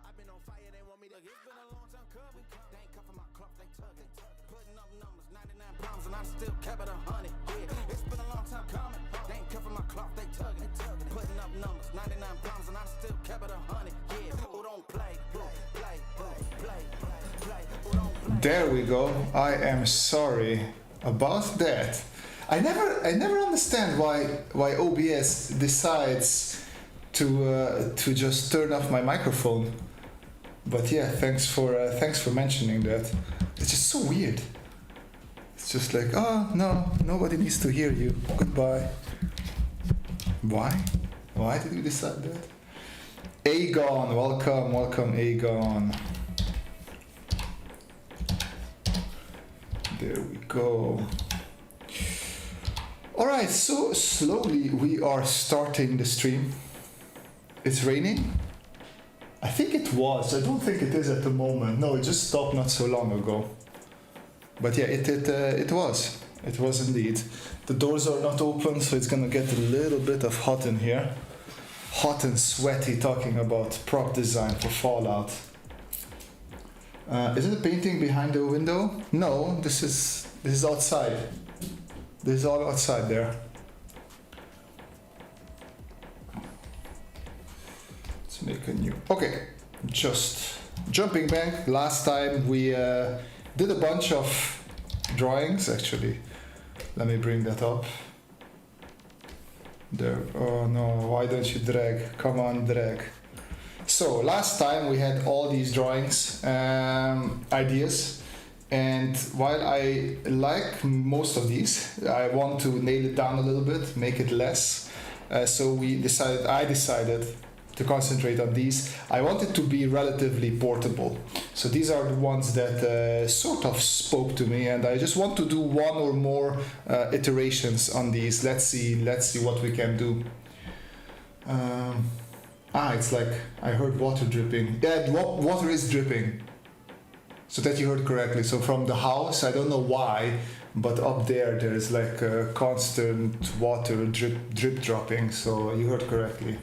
I've been on fire, they want me to. It's been a long time coming. They ain't cuffing my clock, they tugging. Putting up numbers, 99 pounds, and I still kept it 100. Yeah, it's been a long time coming. They ain't cuffing my clock, they tugging. Putting up numbers, 99 pounds, and I still kept it 100. Yeah, who don't play, play. There we go. I am sorry about that. I never understand why OBS decides to just turn off my microphone. But yeah, thanks for mentioning that. It's just so weird. It's just like, oh no, nobody needs to hear you. Goodbye. Why? Why did you decide that? Aegon, welcome Aegon. There we go. Alright, so slowly we are starting the stream. It's raining? I think it was. I don't think it is at the moment. No, it just stopped not so long ago. But yeah, it was. It was indeed. The doors are not open, so it's gonna get a little bit of hot in here. Hot and sweaty, talking about prop design for Fallout. Is it a painting behind the window? No, this is outside. This is all outside there. Let's make a new. Okay, just jumping back. Last time we did a bunch of drawings. Actually, let me bring that up. There. Oh no! Why don't you drag? Come on, drag. So last time we had all these drawings, ideas, and while I like most of these, I want to nail it down a little bit, make it less. So I decided to concentrate on these. I want it to be relatively portable. So these are the ones that sort of spoke to me, and I just want to do one or more iterations on these. Let's see what we can do. It's like I heard water dripping. Yeah, water is dripping. So that you heard correctly. So from the house, I don't know why, but up there's like a constant water drip dropping. So you heard correctly.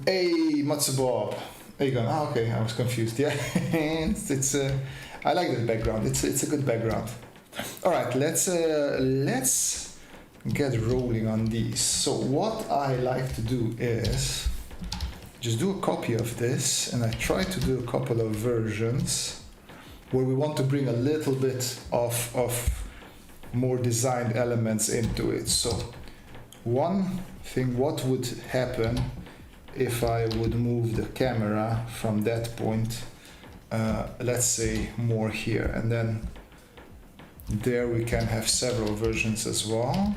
Hey, Matsubob. There you go. Okay, I was confused. Yeah, it's I like this background. It's a good background. All right, let's get rolling on these. So what I like to do is just do a copy of this, and I try to do a couple of versions where we want to bring a little bit of more designed elements into it. So one thing, what would happen if I would move the camera from that point, let's say more here, and then there we can have several versions as well.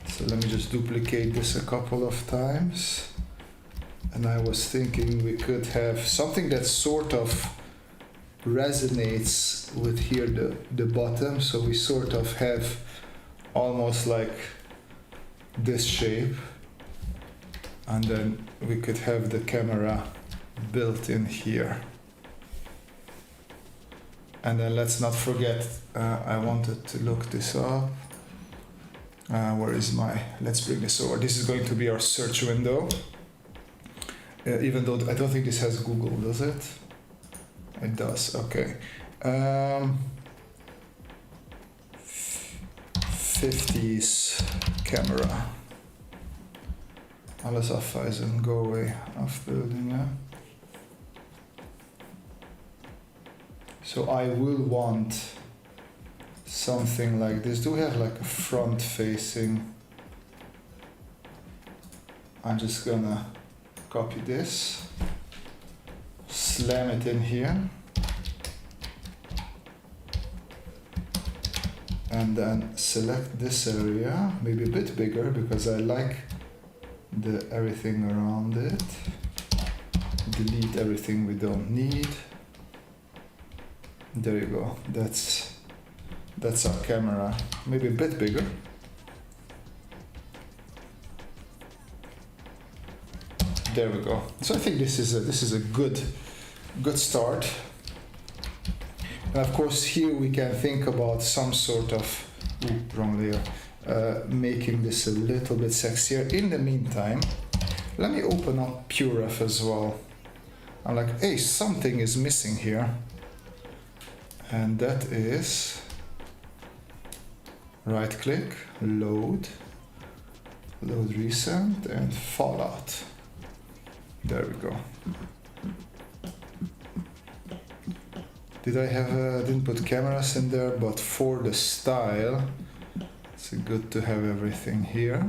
So let me just duplicate this a couple of times. And I was thinking we could have something that sort of resonates with here the bottom. So we sort of have almost like this shape. And then we could have the camera built in here. And then let's not forget, I wanted to look this up. Where is my, let's bring this over. This is going to be our search window. Even though I don't think this has Google, does it? It does, okay. 50s camera. Alles afwijzen, go away, afbeeldingen. So I will want something like this. Do we have like a front facing? I'm just gonna copy this, slam it in here, and then select this area, maybe a bit bigger because I like the everything around it. Delete everything we don't need. There you go. That's our camera. Maybe a bit bigger. There we go. So I think this is a good start. And of course here we can think about some sort of wrong layer, making this a little bit sexier. In the meantime, Let me open up PureRef as well. I'm like, hey, something is missing here. And that is right click, load recent, and Fallout. There we go. Didn't put cameras in there, but for the style, it's good to have everything here.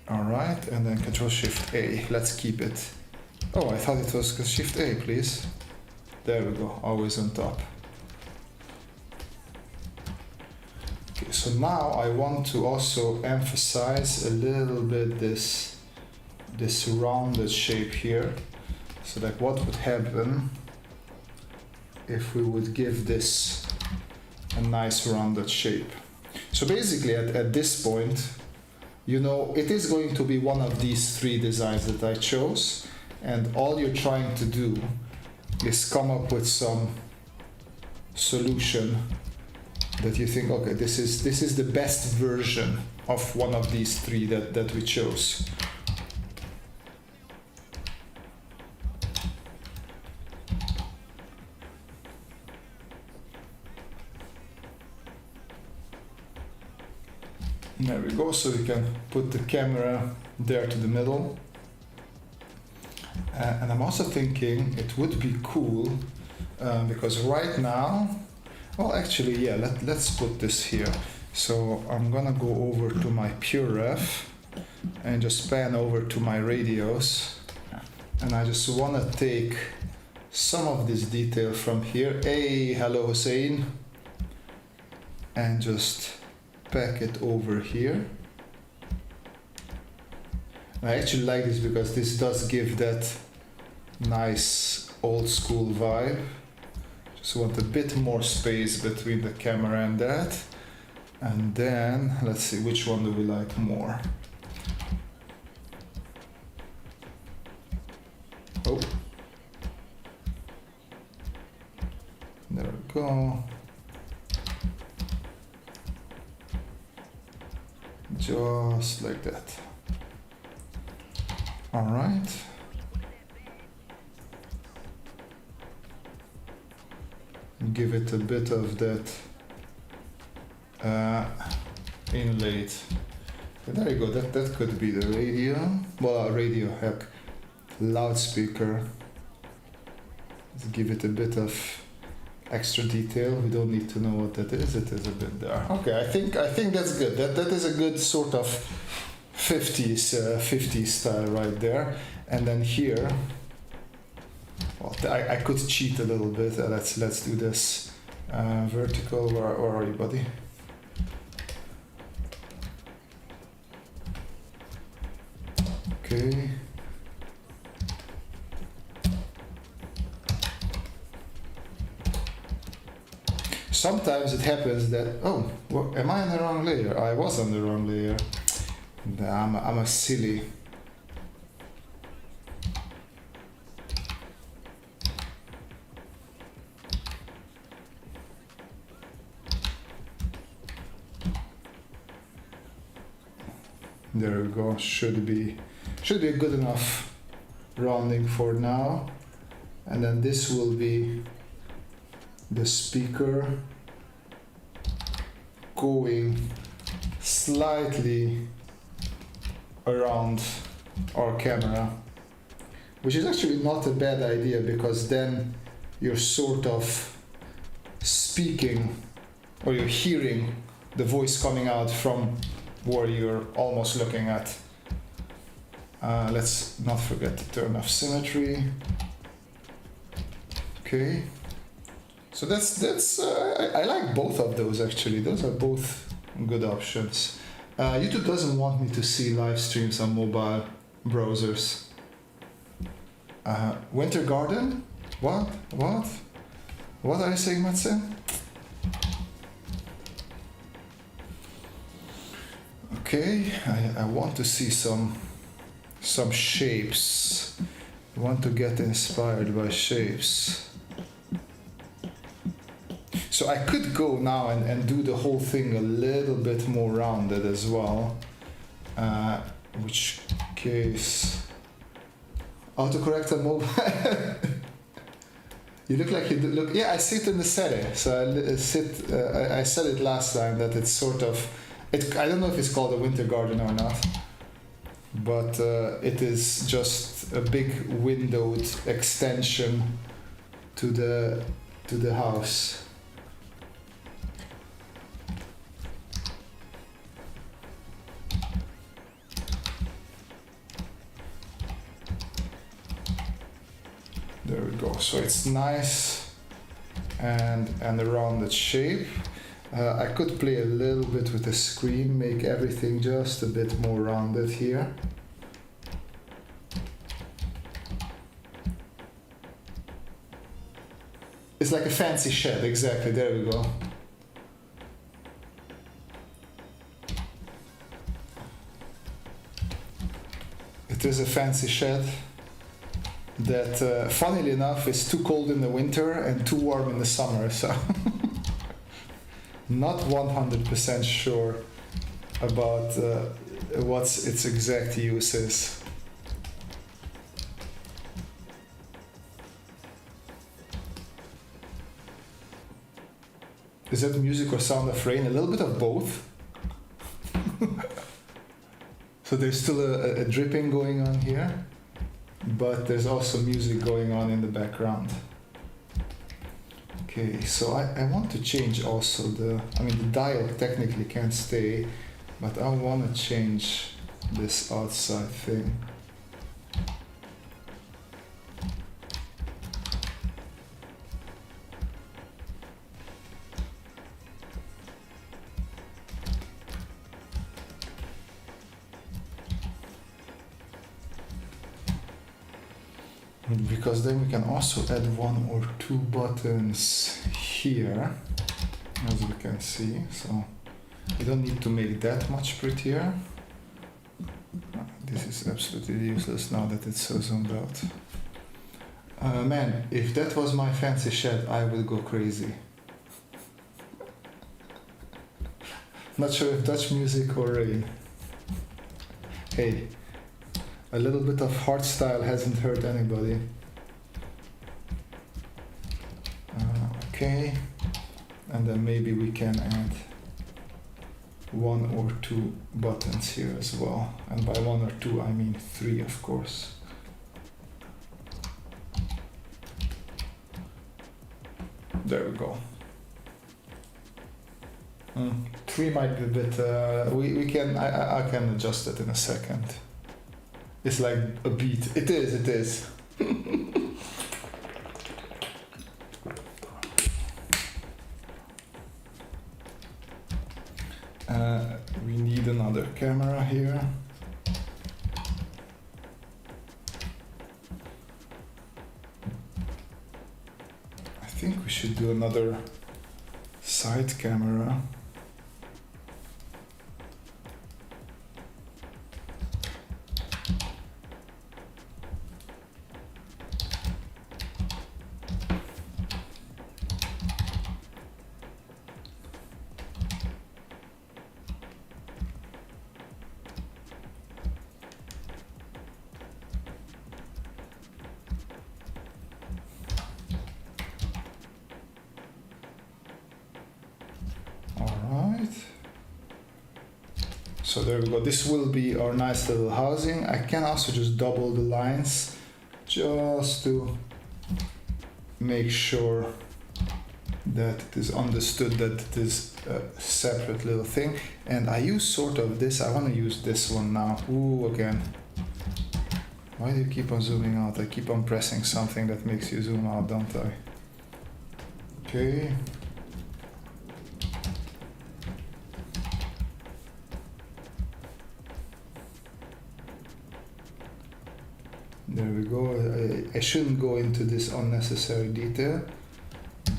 Alright, and then Control Shift A. Let's keep it. Oh, I thought it was Shift A, please. There we go, always on top. Okay, so now I want to also emphasize a little bit this rounded shape here. So like what would happen if we would give this a nice rounded shape. So basically at this point, you know, it is going to be one of these three designs that I chose, and all you're trying to do is come up with some solution that you think, okay, this is the best version of one of these three that we chose. There we go, so we can put the camera there to the middle. And I'm also thinking it would be cool, because right now, well actually yeah, let's put this here. So I'm gonna go over to my PureRef and just pan over to my radios, and I just wanna take some of this detail from here. Hey, hello Hussein. And just pack it over here. I actually like this because this does give that nice old school vibe. Just want a bit more space between the camera and that. And then let's see, which one do we like more? Oh, there we go. Just like that. All right. Give it a bit of that inlaid. There you go. That could be the radio. Well, radio, heck, loudspeaker. Let's give it a bit of extra detail. We don't need to know what that is. It is a bit there. Okay, I think that's good. That is a good sort of 50s style right there. And then here, well, I could cheat a little bit. Let's do this vertical. Where are you, buddy? Okay. Sometimes it happens that, oh, well, am I on the wrong layer? I was on the wrong layer. I'm a silly. There we go. Should be a good enough rounding for now. And then this will be the speaker going slightly around our camera, which is actually not a bad idea, because then you're sort of speaking, or you're hearing the voice coming out from where you're almost looking at. Let's not forget to turn off symmetry. Okay. So that's I like both of those actually. Those are both good options. YouTube doesn't want me to see live streams on mobile browsers. Winter Garden? What? What are you saying, Matze? Okay, I want to see some shapes. I want to get inspired by shapes. So I could go now and do the whole thing a little bit more rounded as well, which case. Autocorrect on mobile. You look like you look. Yeah, I see it in the setting. So I said it last time that it's sort of. I don't know if it's called a winter garden or not, but it is just a big windowed extension to the house. There we go. So it's nice and a rounded shape. I could play a little bit with the screen, make everything just a bit more rounded here. It's like a fancy shed, exactly, there we go. It is a fancy shed that, funnily enough, is too cold in the winter and too warm in the summer, so not 100% sure about what its exact use is. Is that music or sound of rain? A little bit of both. So there's still a dripping going on here, but there's also music going on in the background. Okay, so I want to change also the dial technically can't stay, but I want to change this outside thing. Because then we can also add 1 or 2 buttons here, as we can see, so you don't need to make that much prettier. This is absolutely useless now that it's so zoomed out. Man, if that was my fancy shed, I would go crazy. Not sure if Dutch music or rain. Hey, a little bit of hardstyle hasn't hurt anybody. Okay, and then maybe we can add 1 or 2 buttons here as well. And by 1 or 2, I mean 3, of course. There we go. 3 might be a bit. I can adjust it in a second. It's like a beat. It is. We need another camera here. I think we should do another side camera. So there we go, this will be our nice little housing. I can also just double the lines just to make sure that it is understood that it is a separate little thing. And I use sort of this, I want to use this one now. Ooh, again. Why do you keep on zooming out? I keep on pressing something that makes you zoom out, don't I? Okay. There we go. I shouldn't go into this unnecessary detail,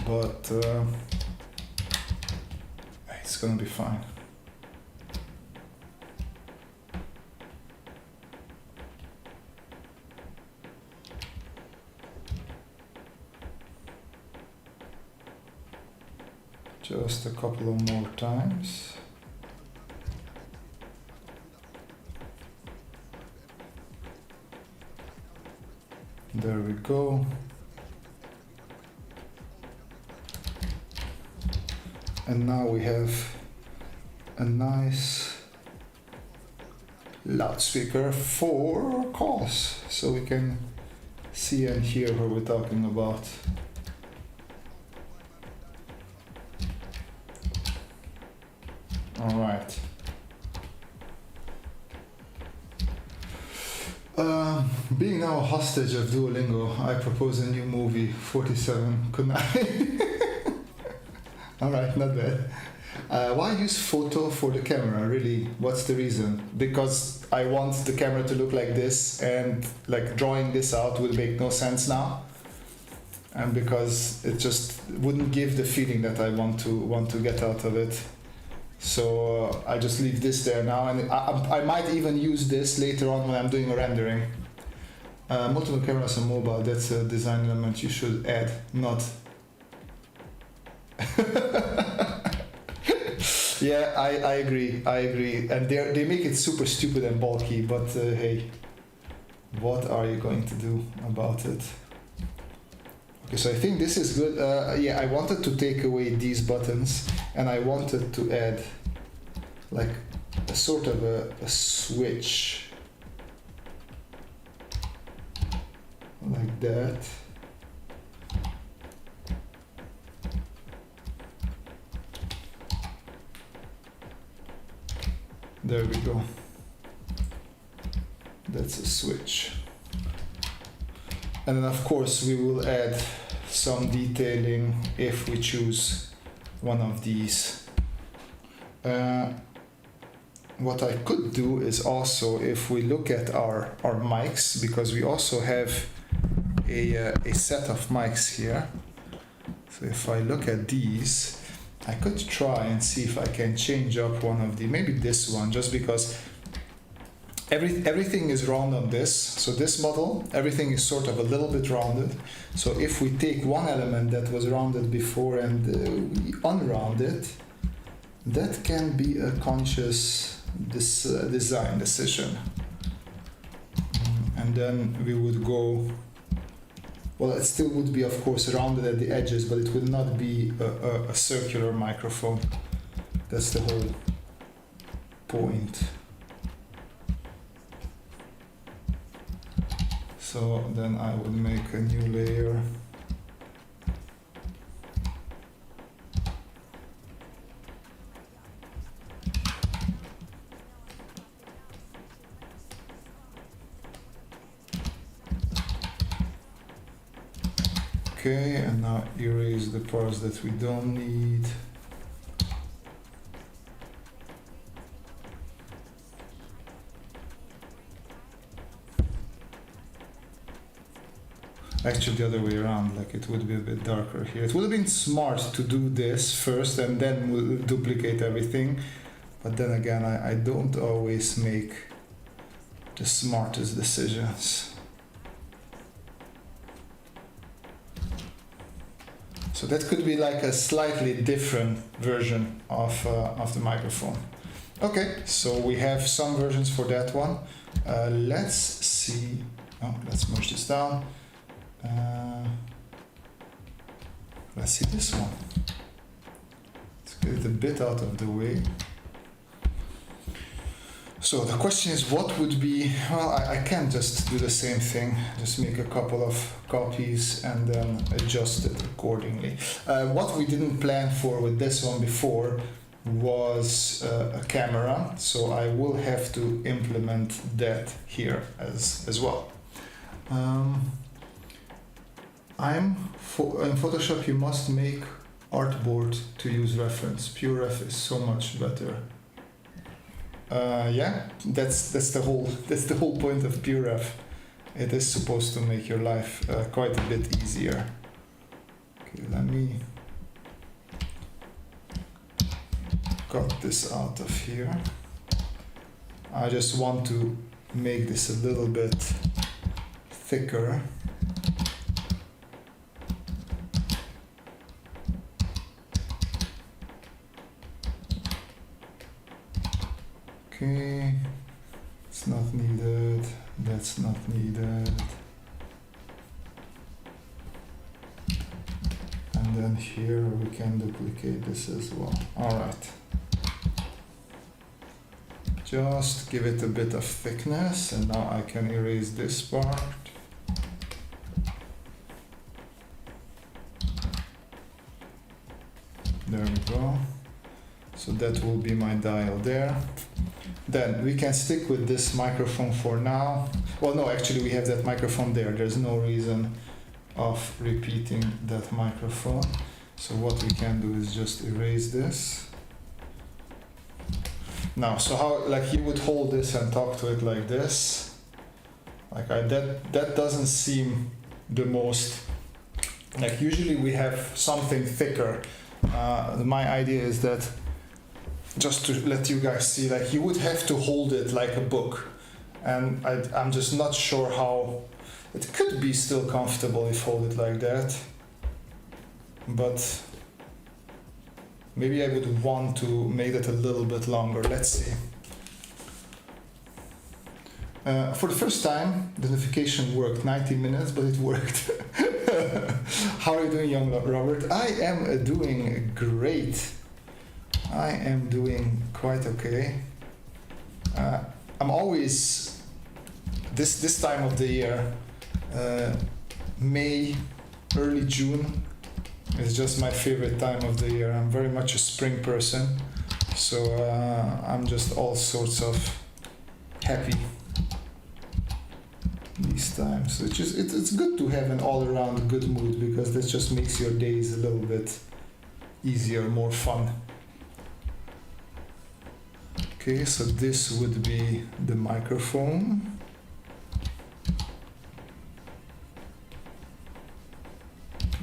but it's gonna be fine. Just a couple of more times. There we go. And now we have a nice loudspeaker for calls, so we can see and hear what we're talking about. All right. Being now a hostage of Duolingo, I propose a new movie, 47 Kunai. Alright, not bad. Why use photo for the camera, really? What's the reason? Because I want the camera to look like this, and like drawing this out would make no sense now. And because it just wouldn't give the feeling that I want to get out of it. So I just leave this there now, and I might even use this later on when I'm doing a rendering. Multiple cameras on mobile, that's a design element you should add, not... Yeah, I agree, and they make it super stupid and bulky, but hey, what are you going to do about it? Okay, so I think this is good. Yeah, I wanted to take away these buttons, and I wanted to add like a sort of a switch like that. There we go. That's a switch. And then of course we will add some detailing if we choose one of these. What I could do is also, if we look at our mics, because we also have a set of mics here. So if I look at these, I could try and see if I can change up one of the, maybe this one, just because everything is round on this. So this model, everything is sort of a little bit rounded. So if we take one element that was rounded before and we unround it, that can be a conscious design decision. And then we would go, well, it still would be, of course, rounded at the edges, but it would not be a circular microphone. That's the whole point. So then I would make a new layer. Okay, and now erase the parts that we don't need. Actually the other way around, like it would be a bit darker here. It would have been smart to do this first and then we'll duplicate everything. But then again, I don't always make the smartest decisions. So that could be like a slightly different version of the microphone. Okay, so we have some versions for that one. Let's see, let's merge this down. Let's see this one. Let's get it a bit out of the way. So the question is, what would be, well, I can just do the same thing, just make a couple of copies and then adjust it accordingly. What we didn't plan for with this one before was a camera, so I will have to implement that here as well. In Photoshop you must make artboard to use reference. PureRef is so much better. Yeah, that's the whole point of PureRef. It is supposed to make your life quite a bit easier. Okay, let me cut this out of here. I just want to make this a little bit thicker. Okay, it's not needed, that's not needed. here, we can duplicate this as well. All right. Just give it a bit of thickness, and now I can erase this part. There we go. So that will be my dial there. Then we can stick with this microphone for now. Well, no, actually we have that microphone there. There's no reason of repeating that microphone. So what we can do is just erase this. Now, so how, like, you would hold this and talk to it like this. Like that doesn't seem the most, like, usually we have something thicker. My idea is that, just to let you guys see, like, you would have to hold it like a book. And I'm just not sure how, it could be still comfortable if hold it like that. But maybe I would want to make it a little bit longer. Let's see. For the first time, the notification worked. 90 minutes, but it worked. How are you doing, young Robert? I am doing great. I am doing quite okay. I'm always, this time of the year, May, early June, is just my favorite time of the year. I'm very much a spring person, so I'm just all sorts of happy these times. So it's good to have an all-around good mood, because this just makes your days a little bit easier, more fun. Okay, so this would be the microphone.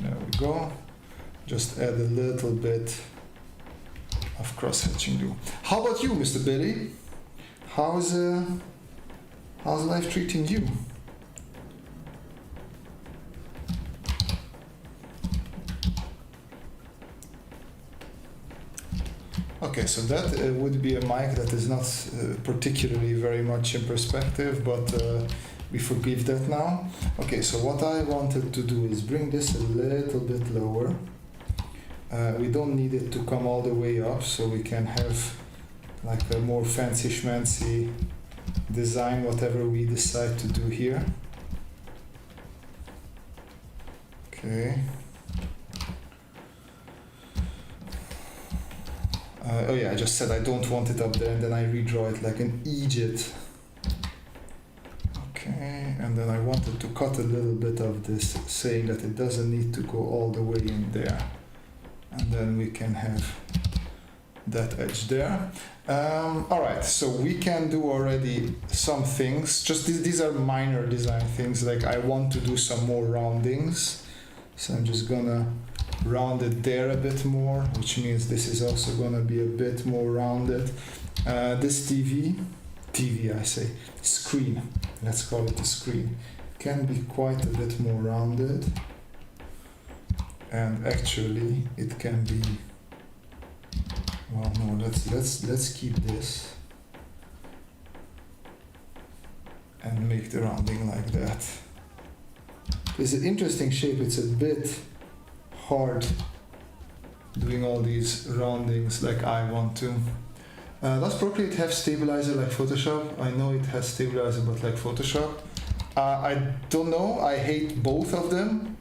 There we go. Just add a little bit of cross-hatching glue. How about you, Mr. Billy? How's life treating you? Okay, so that would be a mic that is not particularly very much in perspective, but we forgive that now. Okay, so what I wanted to do is bring this a little bit lower. We don't need it to come all the way up, so we can have like a more fancy schmancy design, whatever we decide to do here. Okay. Oh yeah, I just said I don't want it up there, and then I redraw it like an Egypt. Okay, and then I wanted to cut a little bit of this, saying that it doesn't need to go all the way in there. And then we can have that edge there. Alright, so we can do already some things. Just these are minor design things, like I want to do some more roundings. So I'm just gonna round it there a bit more, which means this is also gonna be a bit more rounded. This screen, let's call it a screen, can be quite a bit more rounded. And actually it can be, well, no, let's keep this and make the rounding like that. It's an interesting shape. It's a bit hard doing all these roundings like I want to. Does Procreate have stabilizer like Photoshop? I know it has stabilizer, but like Photoshop, I don't know. I hate both of them.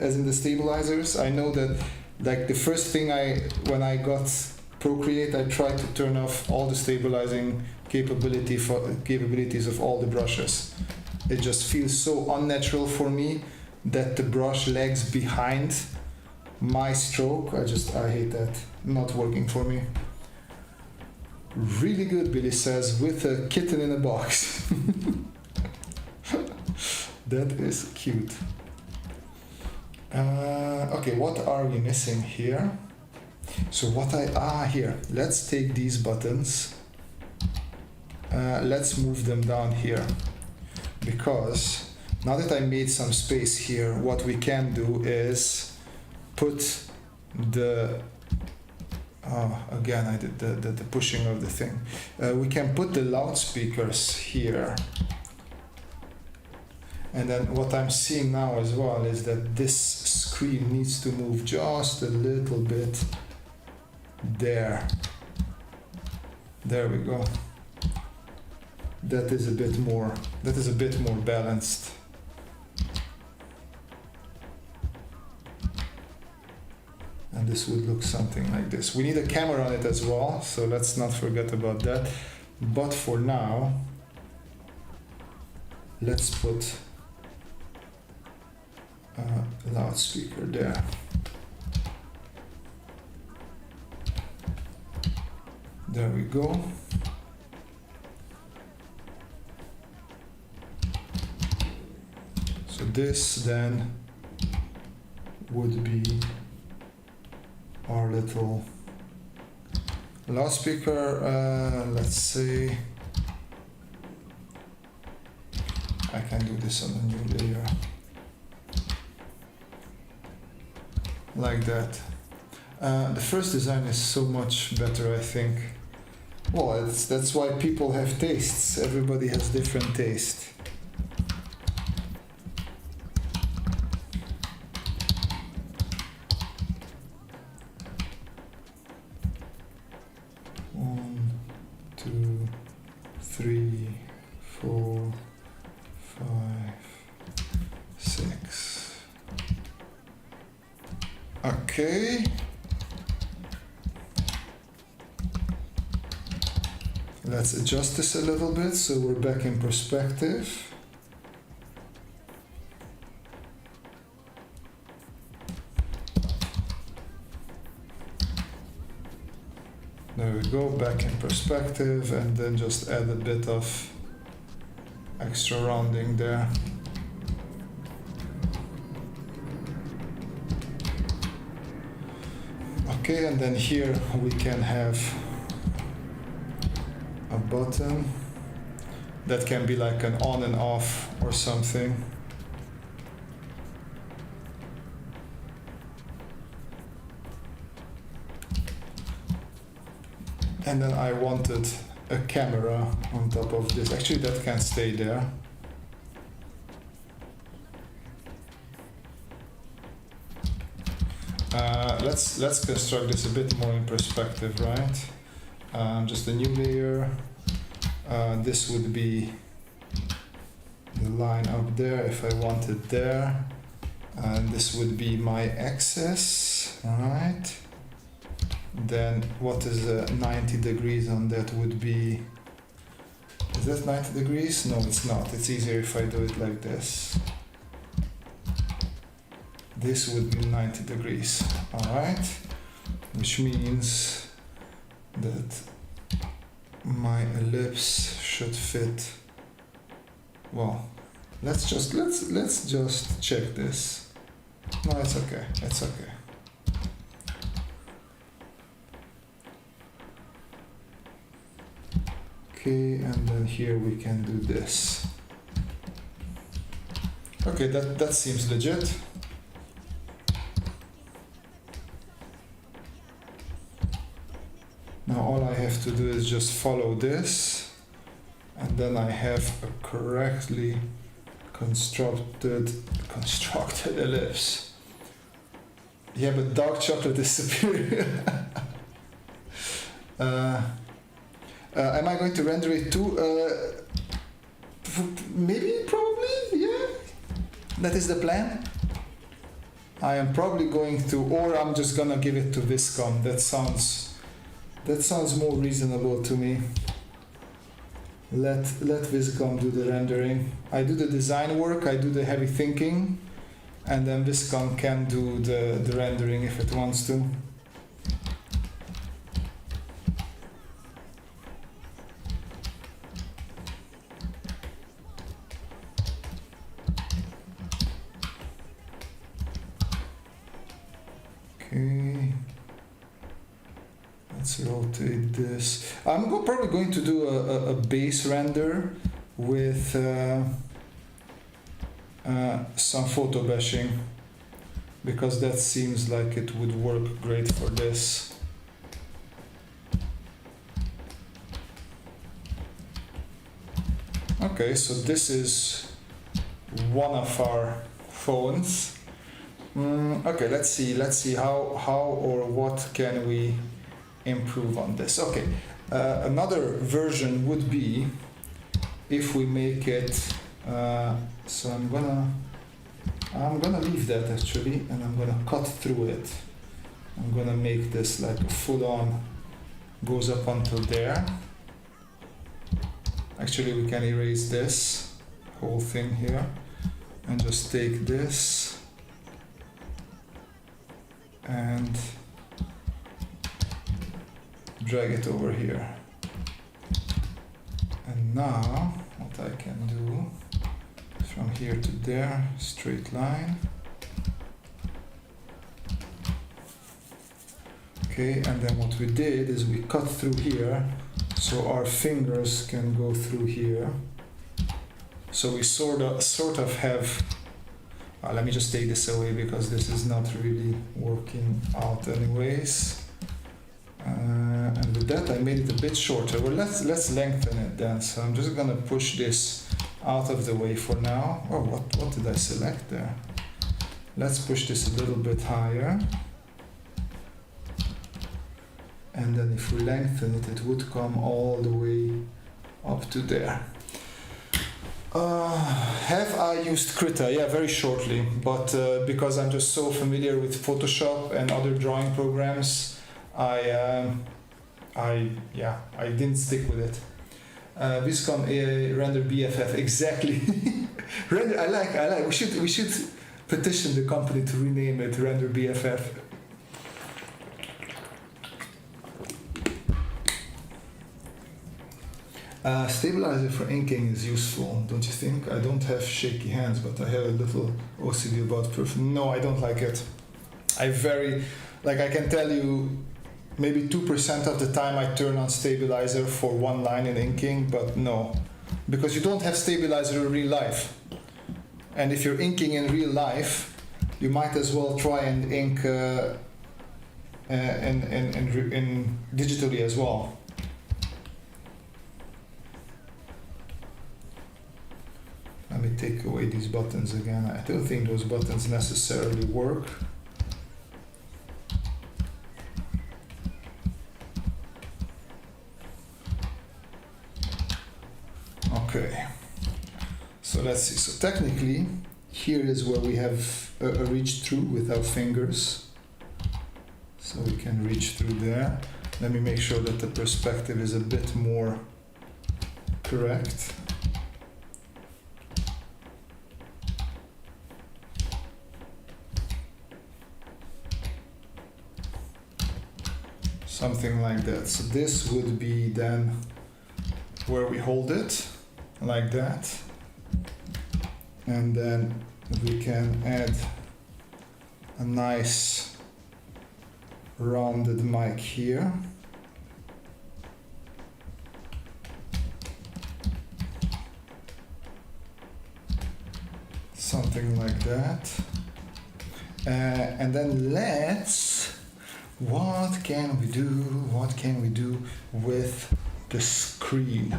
As in the stabilizers, I know that, like, the first thing when I got Procreate, I tried to turn off all the stabilizing capabilities of all the brushes. It just feels so unnatural for me that the brush lags behind my stroke. I hate that. Not working for me. Really good, Billy says, with a kitten in a box. That is cute. Okay, what are we missing here? So here, let's take these buttons, let's move them down here, because now that I made some space here, what we can do is put the, again I did the pushing of the thing, we can put the loudspeakers here. And then what I'm seeing now as well is that this screen needs to move just a little bit there. There we go. That is a bit more balanced. And this would look something like this. We need a camera on it as well, so let's not forget about that. But for now, let's put a loudspeaker there. There we go. So this then would be our little loudspeaker. Let's see. I can do this on a new layer. Like that. The first design is so much better, I think. Well, that's why people have tastes. Everybody has different taste. One, two, three, four, five, six. Okay. Let's adjust this a little bit so we're back in perspective. There we go, back in perspective, and then just add a bit of extra rounding there. Okay, and then here we can have a button that can be like an on and off or something. And then I wanted a camera on top of this. Actually, that can stay there. Let's construct this a bit more in perspective, right? Just a new layer. This would be the line up there if I want it there. And this would be my axis, right? Then what is 90 degrees on that would be... Is that 90 degrees? No, it's not. It's easier if I do it like this. This would be 90 degrees, alright? Which means that my ellipse should fit. Well, let's just check this. No, it's okay. It's okay. Okay, and then here we can do this. Okay, that seems legit. Now all I have to do is just follow this, and then I have a correctly constructed ellipse. Yeah, but dark chocolate is superior. Am I going to render it too? Maybe, probably, yeah. That is the plan. I am probably going to, or I'm just gonna give it to Viscom. That sounds more reasonable to me. Let Viscom do the rendering. I do the design work, I do the heavy thinking, and then Viscom can do the rendering if it wants to. Okay. Let's rotate this. I'm probably going to do a base render with some photo bashing, because that seems like it would work great for this. Okay, so this is one of our phones. Okay, let's see how or what can we improve on this. Okay, another version would be if we make it, so I'm gonna leave that actually, and I'm gonna cut through it. I'm gonna make this like a full-on, goes up until there. Actually, we can erase this whole thing here and just take this and drag it over here. And now what I can do from here to there, straight line. Okay, and then what we did is we cut through here so our fingers can go through here. So we sort of have, let me just take this away because this is not really working out anyways. And with that I made it a bit shorter. Well, let's lengthen it then. So I'm just gonna push this out of the way for now. Oh, what did I select there? Let's push this a little bit higher. And then if we lengthen it, it would come all the way up to there. Have I used Krita? Yeah, very shortly, but because I'm just so familiar with Photoshop and other drawing programs, I didn't stick with it. Viscom render BFF, exactly. Render, I like. We should petition the company to rename it Render BFF. Stabilizer for inking is useful, don't you think? I don't have shaky hands, but I have a little OCD about proof. No, I don't like it. I can tell you, maybe 2% of the time I turn on stabilizer for one line in inking, but no. Because you don't have stabilizer in real life. And if you're inking in real life, you might as well try and ink in digitally as well. Let me take away these buttons again. I don't think those buttons necessarily work. Okay, so let's see. So technically, here is where we have a reach through with our fingers. So we can reach through there. Let me make sure that the perspective is a bit more correct. Something like that. So this would be then where we hold it, like that. And then we can add a nice rounded mic here. Something like that. And then what can we do with the screen?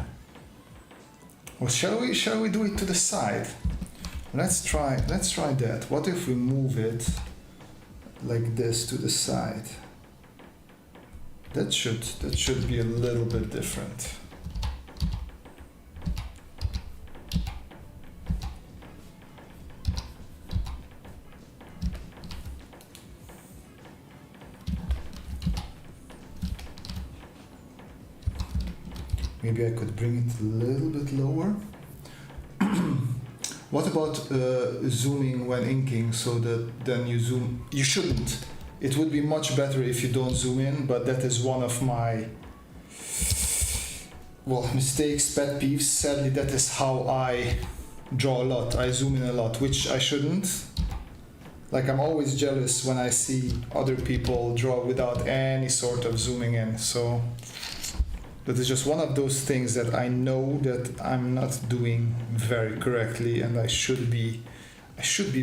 Well, shall we do it to the side? Let's try that. What if we move it like this to the side? That should be a little bit different. Maybe I could bring it a little bit lower. What about zooming when inking so that then you zoom? You shouldn't. It would be much better if you don't zoom in, but that is one of my mistakes, pet peeves. Sadly, that is how I draw a lot. I zoom in a lot, which I shouldn't. Like, I'm always jealous when I see other people draw without any sort of zooming in. So that is just one of those things that I know that I'm not doing very correctly, and I should be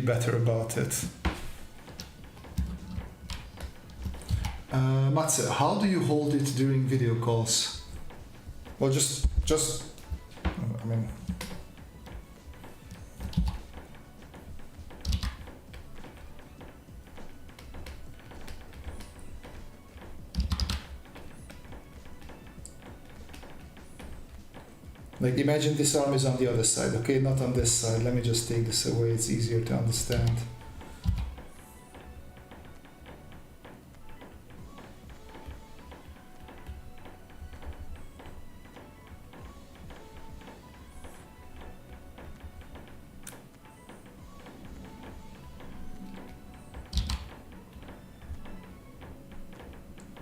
better about it. Matze, how do you hold it during video calls? Well, just I mean, Like imagine this arm is on the other side, okay, not on this side. Let me just take this away, it's easier to understand.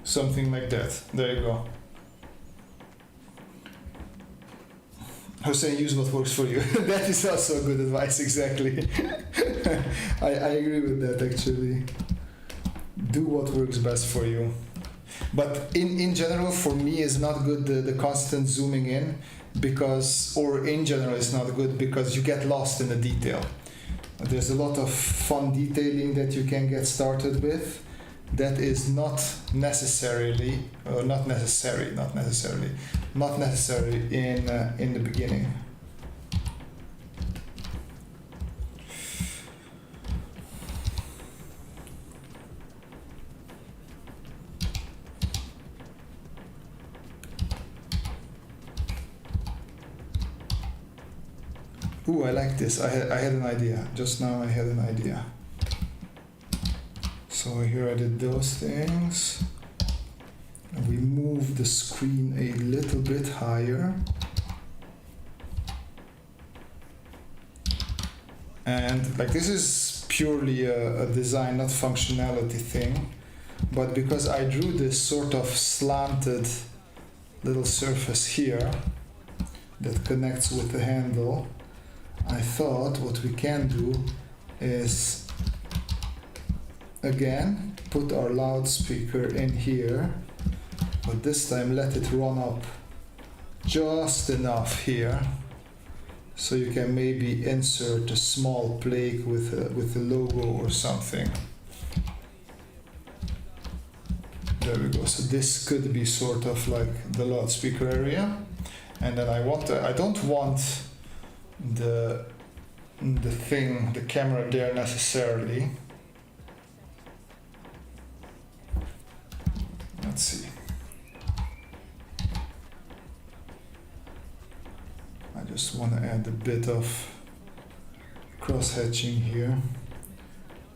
Something like that. There you go. Hussein, use what works for you. That is also good advice, exactly. I agree with that, actually. Do what works best for you. But in general, for me, it's not good the constant zooming in, because, or in general, it's not good because you get lost in the detail. There's a lot of fun detailing that you can get started with. That is not necessary in the beginning. Ooh, I like this. I had an idea. Just now I had an idea. So here I did those things. And we move the screen a little bit higher. And like this is purely a design, not functionality thing. But because I drew this sort of slanted little surface here that connects with the handle, I thought what we can do is again put our loudspeaker in here, but this time let it run up just enough here so you can maybe insert a small plaque with a logo or something. There we go. So this could be sort of like the loudspeaker area, and then I don't want the camera there necessarily. Let's see. I just want to add a bit of cross-hatching here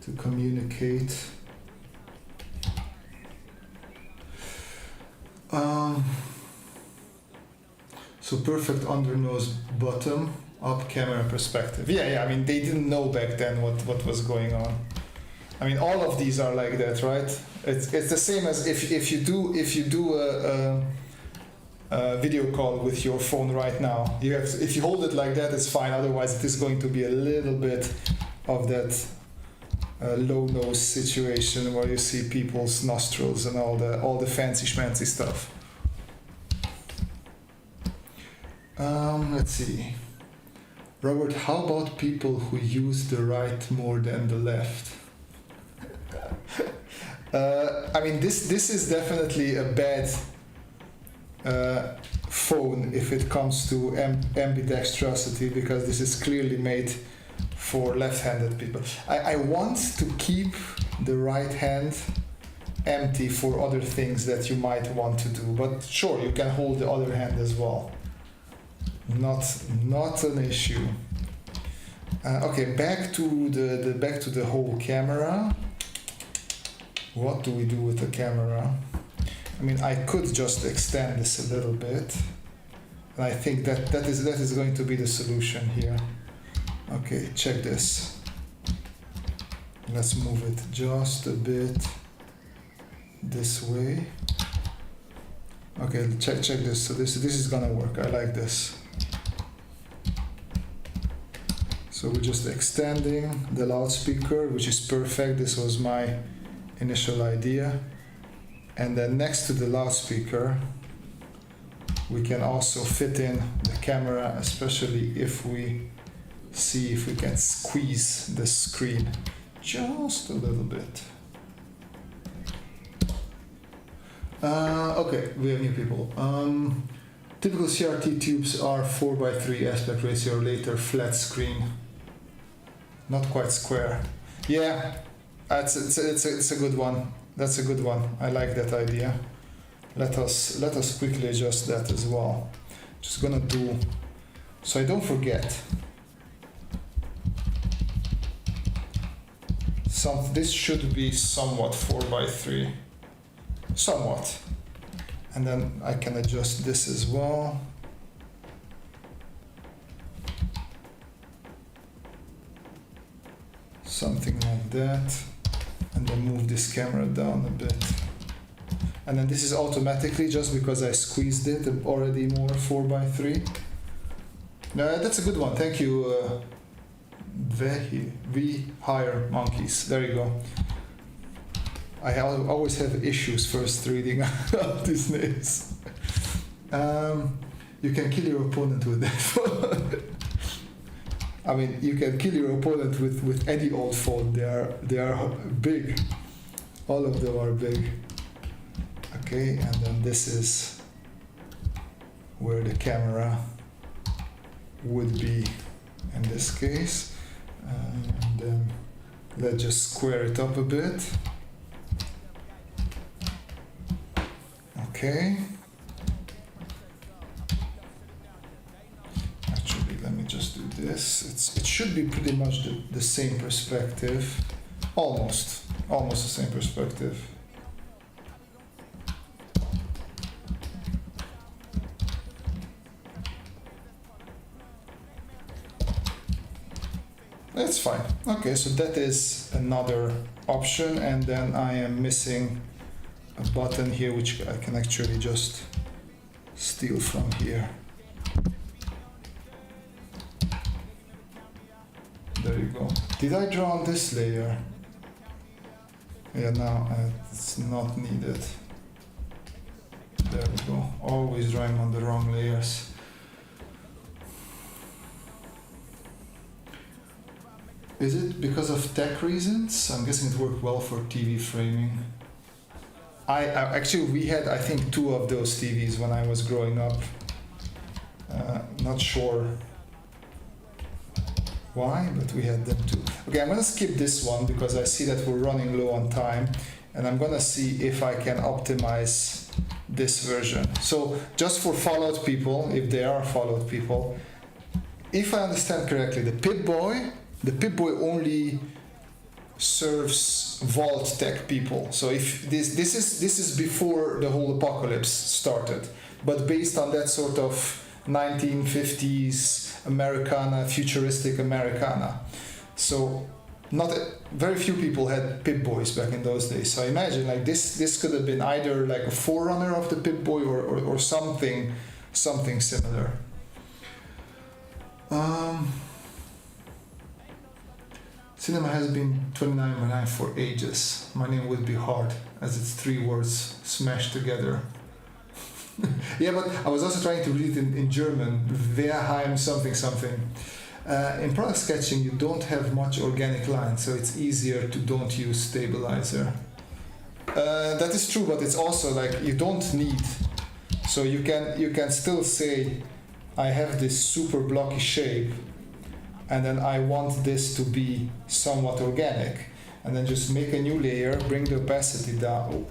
to communicate. So perfect under nose bottom up camera perspective. Yeah. I mean, they didn't know back then what was going on. I mean, all of these are like that, right? It's the same as if you do a video call with your phone right now. If you hold it like that, it's fine. Otherwise, it is going to be a little bit of that low nose situation where you see people's nostrils and all the fancy schmancy stuff. Let's see. Robert, how about people who use the right more than the left? I mean, this is definitely a bad phone if it comes to ambidextrosity, because this is clearly made for left-handed people. I want to keep the right hand empty for other things that you might want to do, but sure, you can hold the other hand as well. Not an issue. Okay, back to the whole camera. What do we do with the camera? I mean, I could just extend this a little bit, and I think that is going to be the solution here. Okay, check this. Let's move it just a bit this way. Okay, check this. So this is gonna work. I like this. So we're just extending the loudspeaker, which is perfect. This was my initial idea. And then next to the loudspeaker, we can also fit in the camera, especially if we see if we can squeeze the screen just a little bit. Okay, we have new people. Typical CRT tubes are 4:3 aspect ratio, later flat screen. Not quite square. Yeah, it's a good one. That's a good one. I like that idea. Let us quickly adjust that as well. Just gonna do so I don't forget. This should be somewhat 4x3, somewhat. And then I can adjust this as well. Something like that. And then move this camera down a bit. And then this is automatically, just because I squeezed it, already more 4x3. No, that's a good one. Thank you, V Higher Monkeys. There you go. I always have issues first reading out these names. You can kill your opponent with that. I mean, you can kill your opponent with any old phone. They are big. All of them are big. Okay, and then this is where the camera would be in this case. And then let's just square it up a bit. Okay. Actually, let me just do this. It should be pretty much the same perspective. Almost the same perspective. That's fine. Okay, so that is another option, and then I am missing a button here which I can actually just steal from here. There you go. Did I draw on this layer? Yeah, no, it's not needed. There we go. Always drawing on the wrong layers. Is it because of tech reasons? I'm guessing it worked well for TV framing. I actually, we had, I think, 2 of those TVs when I was growing up. Not sure why, but we had them too. Okay, I'm gonna skip this one because I see that we're running low on time, and I'm gonna see if I can optimize this version. So just for Fallout people, if they are Fallout people, if I understand correctly, the Pip-Boy only serves Vault Tech people. So if this is before the whole apocalypse started, but based on that sort of 1950s Americana, futuristic Americana. So very few people had Pip-Boys back in those days. So I imagine like this could have been either like a forerunner of the Pip-Boy or something similar. Cinema has been 29 for ages. My name would be hard, as it's 3 words smashed together. Yeah, but I was also trying to read it in German. Wehrheim something. In product sketching, you don't have much organic line, so it's easier to don't use stabilizer. That is true, but it's also like you don't need. So you can still say, I have this super blocky shape, and then I want this to be somewhat organic, and then just make a new layer, bring the opacity down,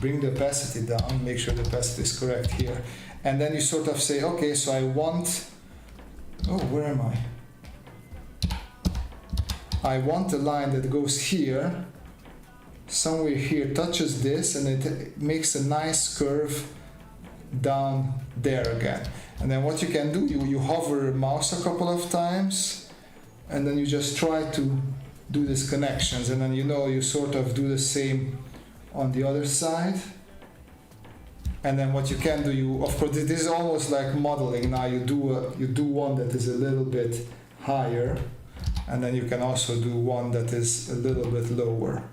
make sure the opacity is correct here, and then you sort of say, okay, so I want, where am I? I want a line that goes here, somewhere here, touches this, and it makes a nice curve down there again. And then what you can do, you hover a mouse a couple of times, and then you just try to do these connections, and then you sort of do the same on the other side. And then what you can do, of course, this is almost like modeling. Now you do one that is a little bit higher, and then you can also do one that is a little bit lower.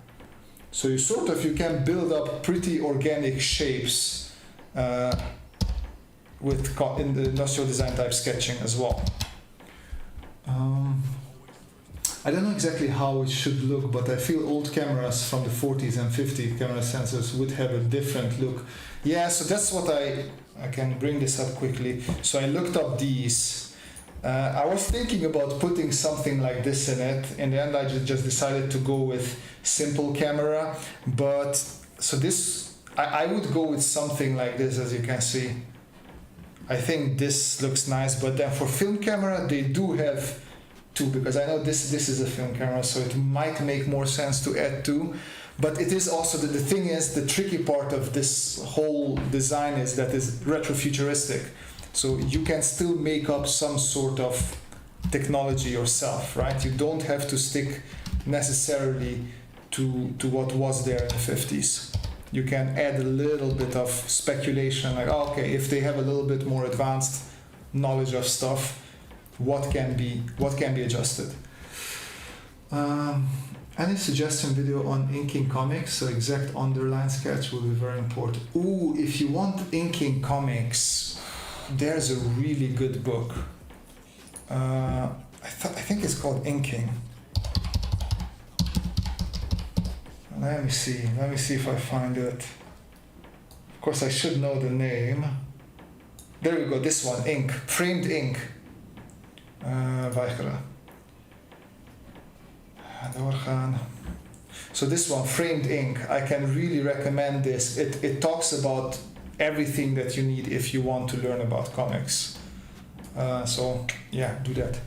So you can build up pretty organic shapes in the industrial design type sketching as well. I don't know exactly how it should look, but I feel old cameras from the 40s and 50s, camera sensors, would have a different look. Yeah, so that's what I can bring this up quickly. So I looked up these. I was thinking about putting something like this in it. In the end, I just decided to go with simple camera. But so this, I would go with something like this, as you can see. I think this looks nice, but then for film camera, they do have two, because I know this is a film camera, so it might make more sense to add two. But it is also, the thing is, the tricky part of this whole design is that it's retrofuturistic. So you can still make up some sort of technology yourself, right? You don't have to stick necessarily to what was there in the 50s. You can add a little bit of speculation, like, oh, okay, if they have a little bit more advanced knowledge of stuff, what can be adjusted. Any suggestion video on inking comics? So exact underline sketch will be very important. Ooh, if you want inking comics, there's a really good book. I think it's called Inking. Let me see if I find it. Of course, I should know the name. There we go, this one, ink, framed ink. Weigeren. Doorgaan. So this one, framed ink, I can really recommend this. It talks about everything that you need if you want to learn about comics. So yeah, do that.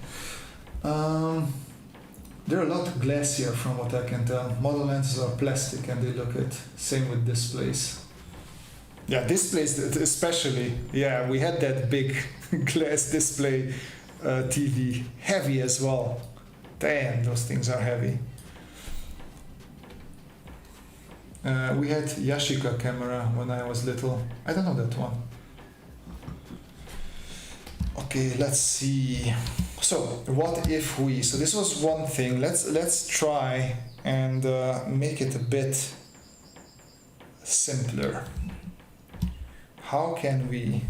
They're a lot glassier from what I can tell. Model lenses are plastic and they look it. Same with displays. Yeah, displays especially. Yeah, we had that big glass display TV. Heavy as well. Damn, those things are heavy. We had Yashica camera when I was little. I don't know that one. Okay, let's see. So what if we? So this was one thing. Let's try and make it a bit simpler. How can we?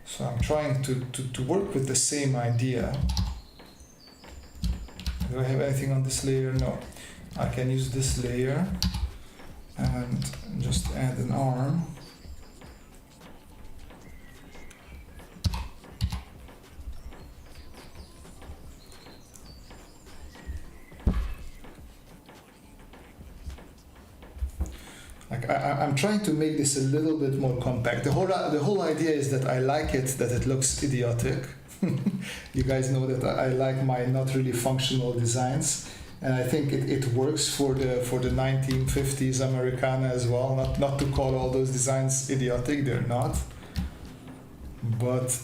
So I'm trying to work with the same idea. Do I have anything on this layer? No. I can use this layer and just add an arm. Like I'm trying to make this a little bit more compact. The whole idea is that I like it, that it looks idiotic. You guys know that I like my not really functional designs, and I think it works for the 1950s Americana as well. Not to call all those designs idiotic, they're not. But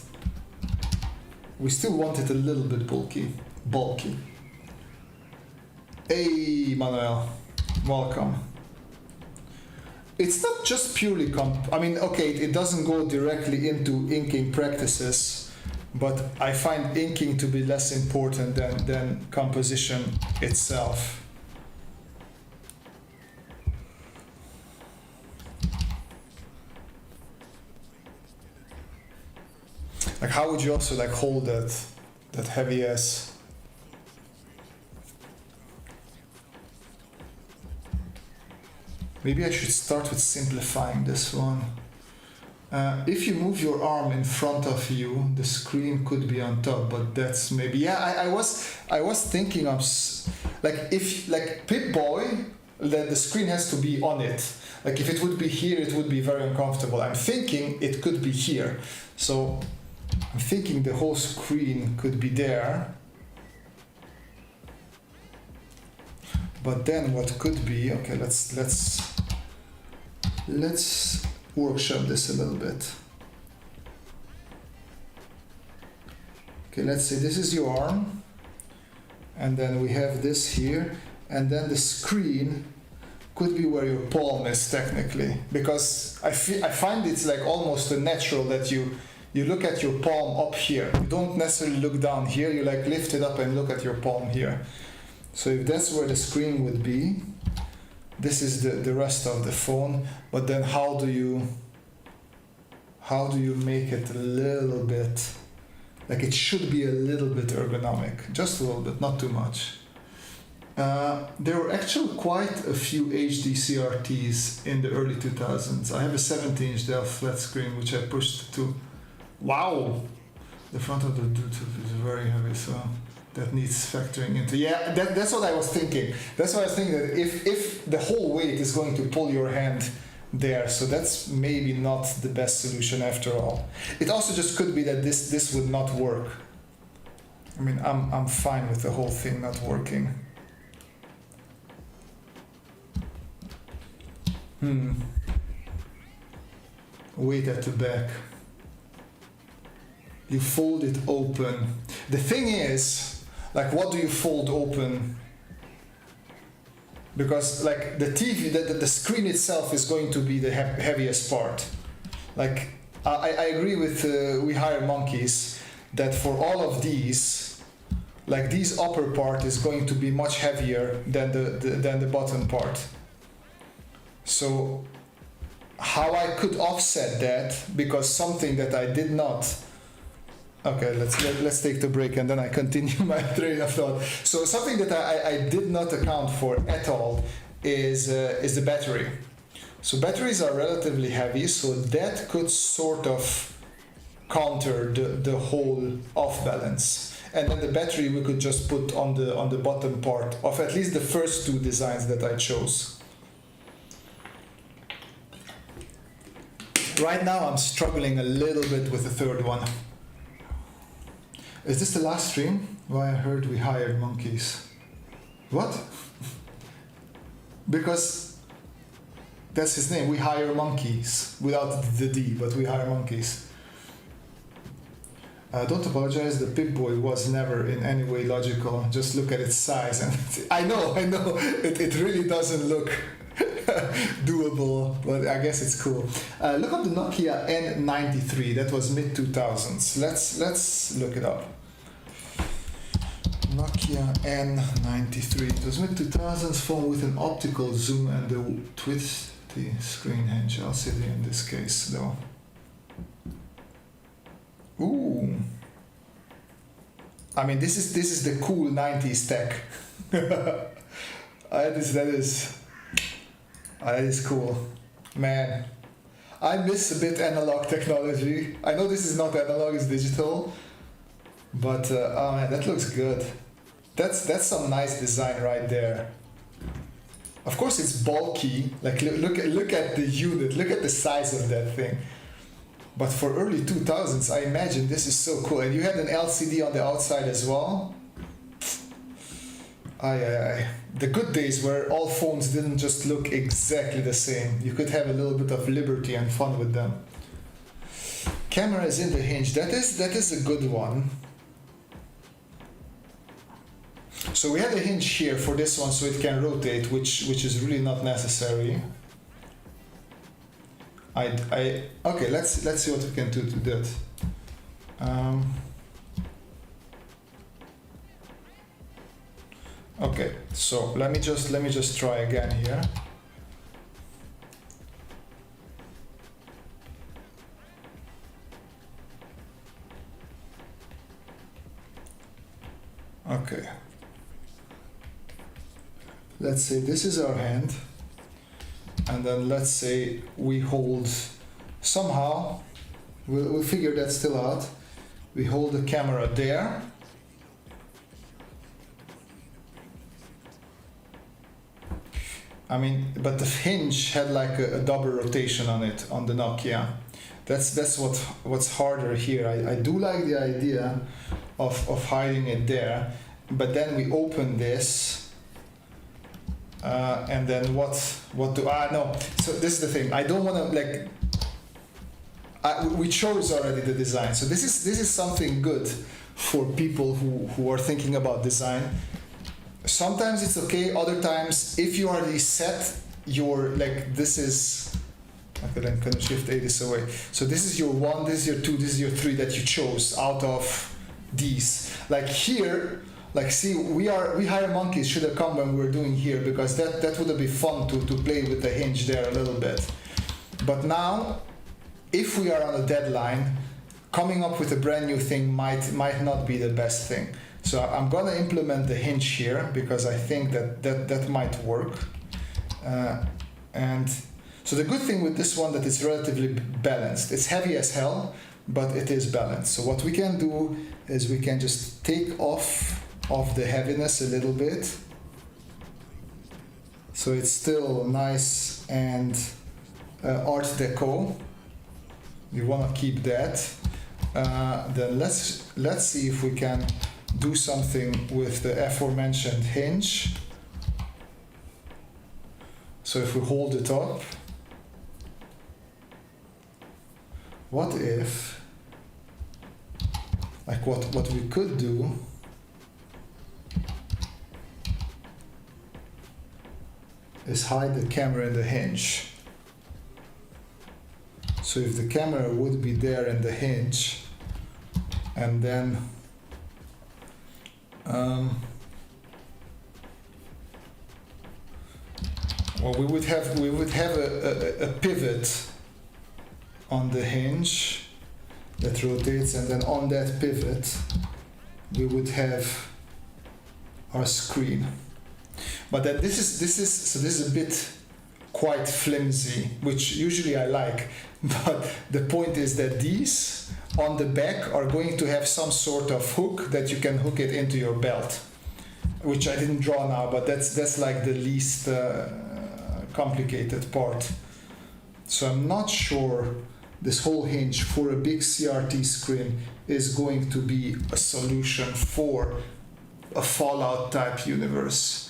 we still want it a little bit bulky. Hey Manuel, welcome. It's not just purely I mean, okay, it doesn't go directly into inking practices, but I find inking to be less important than composition itself. Like, how would you also like hold that heavy ass? Maybe I should start with simplifying this one. If you move your arm in front of you, the screen could be on top, but that's maybe, yeah, I was thinking of, like, if, like Pip-Boy, the screen has to be on it. Like, if it would be here, it would be very uncomfortable. I'm thinking it could be here. So I'm thinking the whole screen could be there. But then what could be, okay, let's workshop this a little bit. Okay, let's say this is your arm, and then we have this here, and then the screen could be where your palm is technically, because I find it's like almost a natural that you look at your palm up here. You don't necessarily look down here, you like lift it up and look at your palm here. So if that's where the screen would be, this is the rest of the phone, but then how do you make it a little bit, like it should be a little bit ergonomic, just a little bit, not too much. There were actually quite a few HD CRTs in the early 2000s. I have a 17-inch Dell flat screen which I pushed to, wow! The front of the Bluetooth is very heavy, so that needs factoring into. Yeah, that's what I was thinking. That's why I was thinking that if the whole weight is going to pull your hand there, so that's maybe not the best solution after all. It also just could be that this would not work. I mean, I'm fine with the whole thing not working. Weight at the back. You fold it open. The thing is, like, what do you fold open? Because like the TV, the screen itself is going to be the heaviest part. Like I agree with We Hire Monkeys that for all of these, like this upper part is going to be much heavier than the bottom part. So how I could offset that, because something that I did not. Okay, let's take the break and then I continue my train of thought. So something that I did not account for at all is the battery. So batteries are relatively heavy, so that could sort of counter the whole off balance. And then the battery we could just put on the bottom part of at least the first two designs that I chose. Right now I'm struggling a little bit with the third one. Is this the last stream? Why, I heard We Hired Monkeys. What? Because that's his name, We Hire Monkeys, without the D, but We Hire Monkeys. Don't apologize, the Pip-Boy was never in any way logical. Just look at its size. And I know, it really doesn't look doable, but I guess it's cool. Look up the Nokia N93, that was mid-2000s. Let's look it up. Nokia N93, it was mid-2000s phone with an optical zoom and the twisty screen hinge. I'll sit here in this case though. Ooh. I mean, this is the cool 90s tech. That is cool. Man, I miss a bit analog technology. I know this is not analog, it's digital. But, oh man, that looks good. That's some nice design right there. Of course it's bulky, like look at the unit, look at the size of that thing. But for early 2000s, I imagine this is so cool. And you had an LCD on the outside as well. The good days where all phones didn't just look exactly the same. You could have a little bit of liberty and fun with them. Camera is in the hinge. That is a good one. So we had a hinge here for this one so it can rotate, which is really not necessary. Okay, let's see what we can do to that. Okay, so let me just try again here. Okay. Let's say this is our hand, and then let's say we hold somehow, we'll figure that still out. We hold the camera there. I mean, but the hinge had like a double rotation on it, on the Nokia. That's what's harder here. I do like the idea of hiding it there, but then we open this, and then what do, no, so this is the thing, I don't want to like, we chose already the design, so this is something good for people who are thinking about design. Sometimes it's okay, other times if you already set your, like, this is, okay, then can shift A this away. So this is your 1, this is your 2, this is your 3 that you chose out of these. Like here, like see, We Hire Monkeys should have come when we were doing here, because that would have been fun to play with the hinge there a little bit. But now, if we are on a deadline, coming up with a brand new thing might not be the best thing. So I'm gonna implement the hinge here because I think that might work. And so the good thing with this one that it's relatively balanced. It's heavy as hell, but it is balanced. So what we can do is we can just take off the heaviness a little bit. So it's still nice and Art Deco. We want to keep that. Then let's see if we can do something with the aforementioned hinge. So if we hold it up, what if, like what we could do is hide the camera in the hinge. So if the camera would be there in the hinge, and then well, we would have a pivot on the hinge that rotates, and then on that pivot we would have our screen. But then this is a bit quite flimsy, which usually I like. But the point is that these on the back are going to have some sort of hook that you can hook it into your belt, which I didn't draw now, but that's like the least complicated part. So I'm not sure this whole hinge for a big CRT screen is going to be a solution for a Fallout type universe.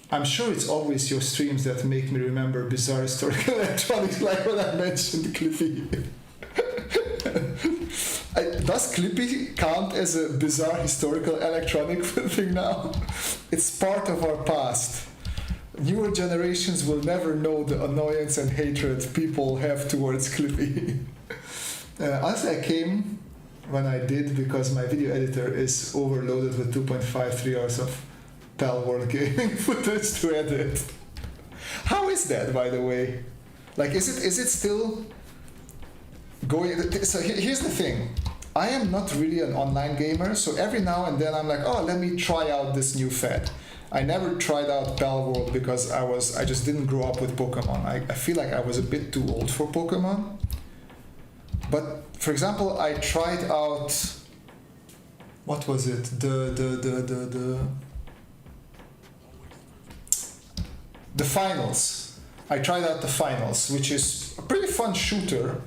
I'm sure it's always your streams that make me remember bizarre historical electronics, like when I mentioned Clippy. Does Clippy count as a bizarre historical electronic thing now? It's part of our past. Newer generations will never know the annoyance and hatred people have towards Clippy. Honestly, I came when I did because my video editor is overloaded with 2.53 hours of Pal World gaming footage to edit. How is that, by the way? Like, is it still going? So here's the thing. I am not really an online gamer, so every now and then I'm like, oh, let me try out this new fad. I never tried out Pal World because I just didn't grow up with Pokemon. I feel like I was a bit too old for Pokemon. But for example, I tried out, what was it? The Finals. I tried out the Finals, which is a pretty fun shooter,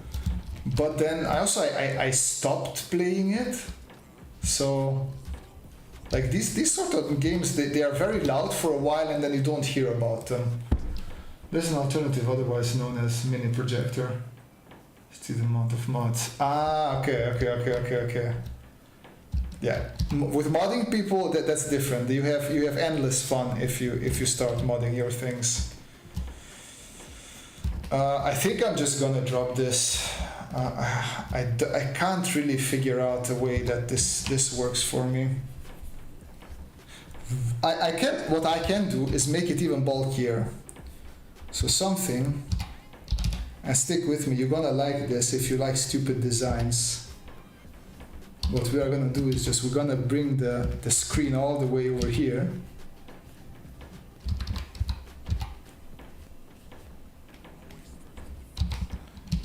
but then I stopped playing it. So, like these sort of games, they are very loud for a while and then you don't hear about them. There's an alternative, otherwise known as mini projector. See the amount of mods. Ah, okay. Yeah, with modding people, that's different. You have endless fun if you start modding your things. I think I'm just gonna drop this. I can't really figure out a way that this works for me. What I can do is make it even bulkier. So something, and stick with me, you're gonna like this if you like stupid designs. What we are gonna do is we're gonna bring the screen all the way over here.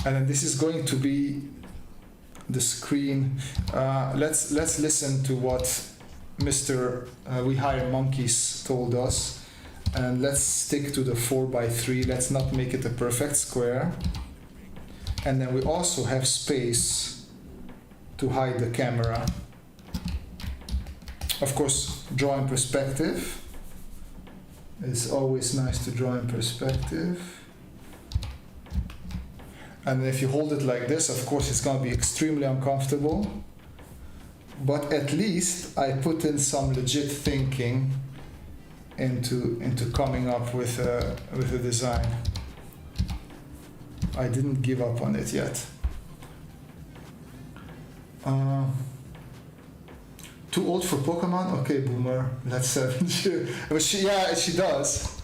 And then this is going to be the screen. Let's listen to what Mr. We Hire Monkeys told us. And let's stick to the 4x3. Let's not make it a perfect square. And then we also have space to hide the camera. Of course, draw in perspective. It's always nice to draw in perspective. And if you hold it like this, of course, it's going to be extremely uncomfortable. But at least I put in some legit thinking into coming up with a design. I didn't give up on it yet. Too old for Pokemon? Okay, boomer. That's 7. She does.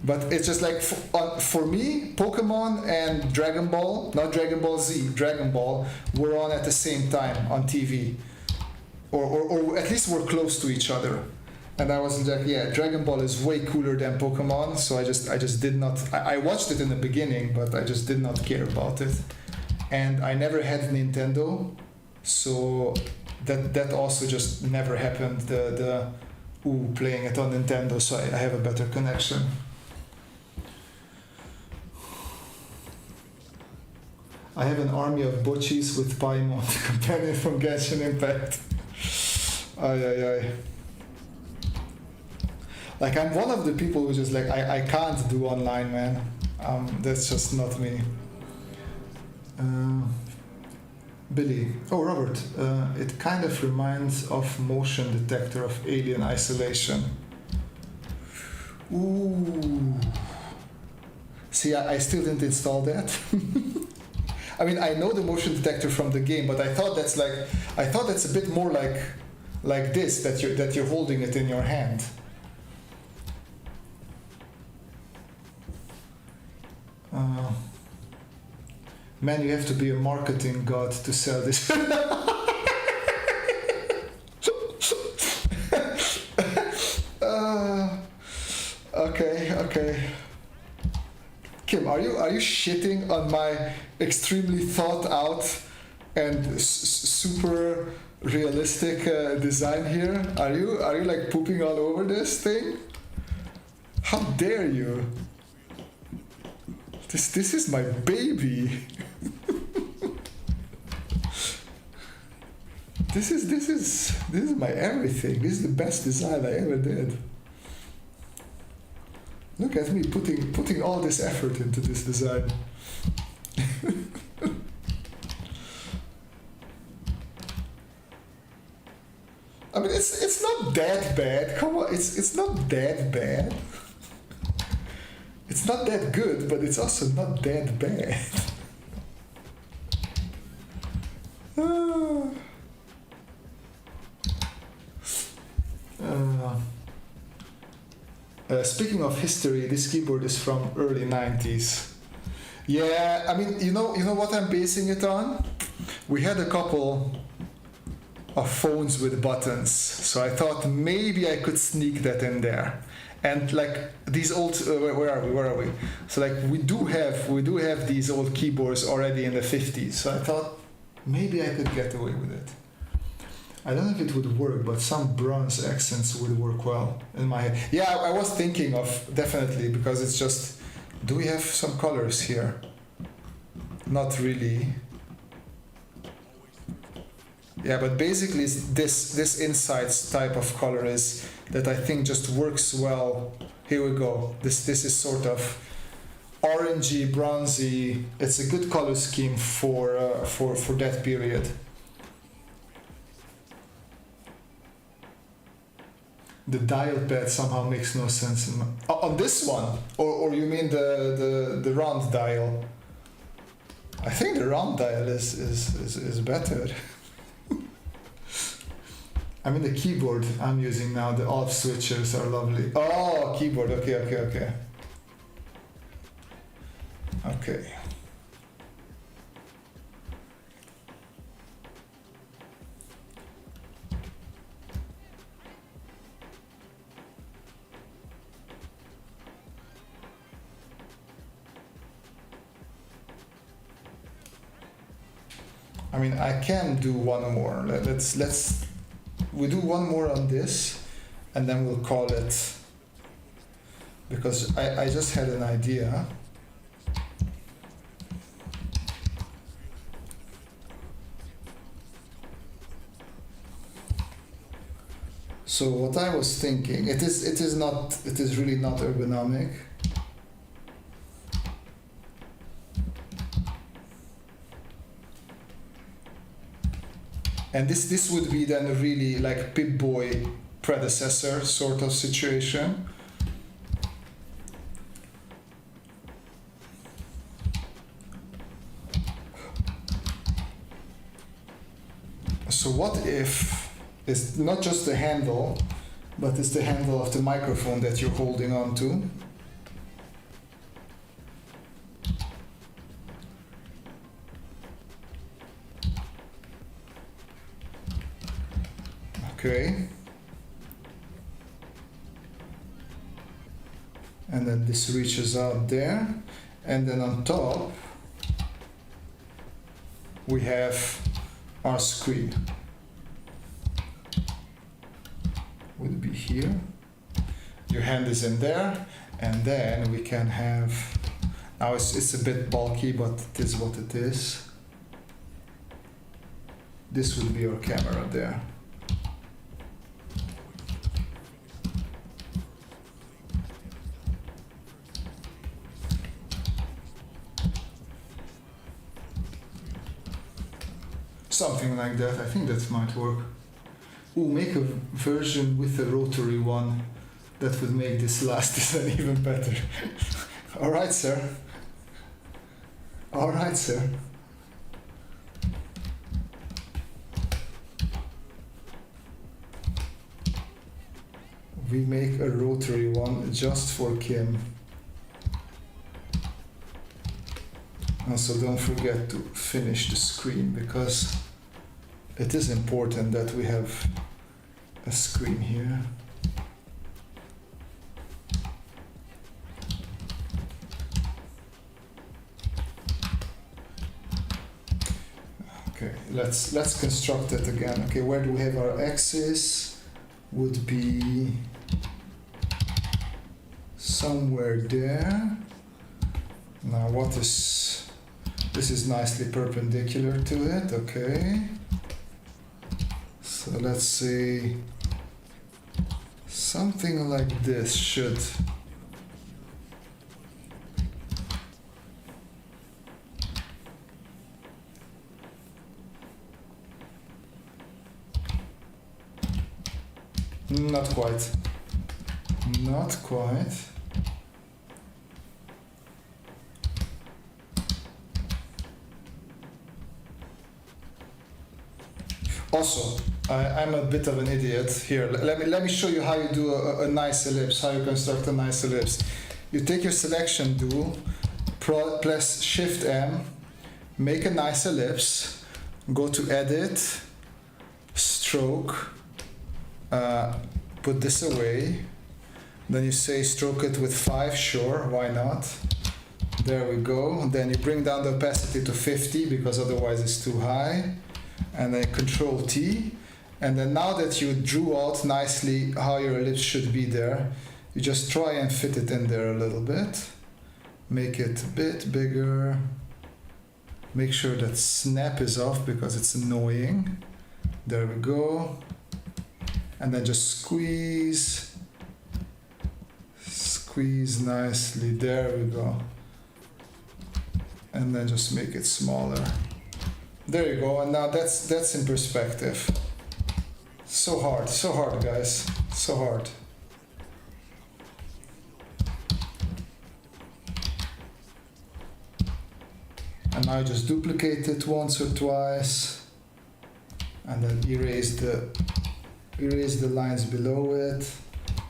But it's just like, for me, Pokemon and Dragon Ball, not Dragon Ball Z, Dragon Ball, were on at the same time on TV. Or at least we're close to each other. And I was like, yeah, Dragon Ball is way cooler than Pokemon, so I just did not, I watched it in the beginning, but I just did not care about it. And I never had Nintendo, so that also just never happened, playing it on Nintendo, so I have a better connection. I have an army of botchies with Paimon, the companion from Genshin Impact. Ay, ay, ay. Like, I'm one of the people who just like, I can't do online, man. That's just not me. Billy. Oh, Robert. It kind of reminds of motion detector of Alien Isolation. Ooh. See, I still didn't install that. I mean, I know the motion detector from the game, but I thought that's a bit more like this, that you're holding it in your hand. Man, you have to be a marketing god to sell this. Okay. Kim, are you shitting on my extremely thought out and super realistic design here? Are you like pooping all over this thing? How dare you? This is my baby. This is my everything. This is the best design I ever did. Look at me putting all this effort into this design. I mean, it's not that bad. Come on, it's not that bad. It's not that good, but it's also not that bad. Speaking of history, this keyboard is from early 90s. Yeah, I mean, you know what I'm basing it on? We had a couple of phones with buttons, so I thought maybe I could sneak that in there. And like these old, where are we? So like we do have these old keyboards already in the 50s. So I thought maybe I could get away with it. I don't know if it would work, but some bronze accents would work well in my head. Yeah, I was thinking of definitely, because it's just, do we have some colors here? Not really. Yeah, but basically this insights type of color is that I think just works well. Here we go. This is sort of orangey, bronzy. It's a good color scheme for that period. The dial pad somehow makes no sense in on this one, or you mean the round dial? I think the round dial is better. I mean, the keyboard I'm using now, the off switches are lovely. Oh, keyboard. Okay. I mean, I can do one more. We do one more on this, and then we'll call it, because I just had an idea. So what I was thinking, it is really not ergonomic. And this would be then a really like Pip-Boy predecessor sort of situation. So what if it's not just the handle, but it's the handle of the microphone that you're holding on to? Okay. And then this reaches out there, and then on top we have our screen. Would be here. Your hand is in there, and then we can have Now it's a bit bulky, but it is what it is. This would be our camera there. Something like that, I think that might work. Ooh, make a version with a rotary one. That would make this last design even better. Alright, sir. Alright, sir. We make a rotary one just for Kim. Also, don't forget to finish the screen, because it is important that we have a screen here. Okay, let's construct it again. Okay, where do we have our axis? Would be somewhere there. Now what is, this is nicely perpendicular to it, okay. So let's see, something like this should. Not quite. Not quite. Also, I'm a bit of an idiot here. Let me show you how you do a nice ellipse, how you construct a nice ellipse. You take your selection tool, press Shift M, make a nice ellipse, go to Edit, Stroke, put this away, then you say stroke it with 5, sure, why not? There we go. Then you bring down the opacity to 50 because otherwise it's too high, and then Control T, and then now that you drew out nicely how your ellipse should be there, you just try and fit it in there a little bit, make it a bit bigger, make sure that snap is off because it's annoying. There we go. And then just squeeze nicely, there we go. And then just make it smaller. There you go, and now that's in perspective. So hard guys, so hard. And now just duplicate it once or twice, and then erase the lines below it,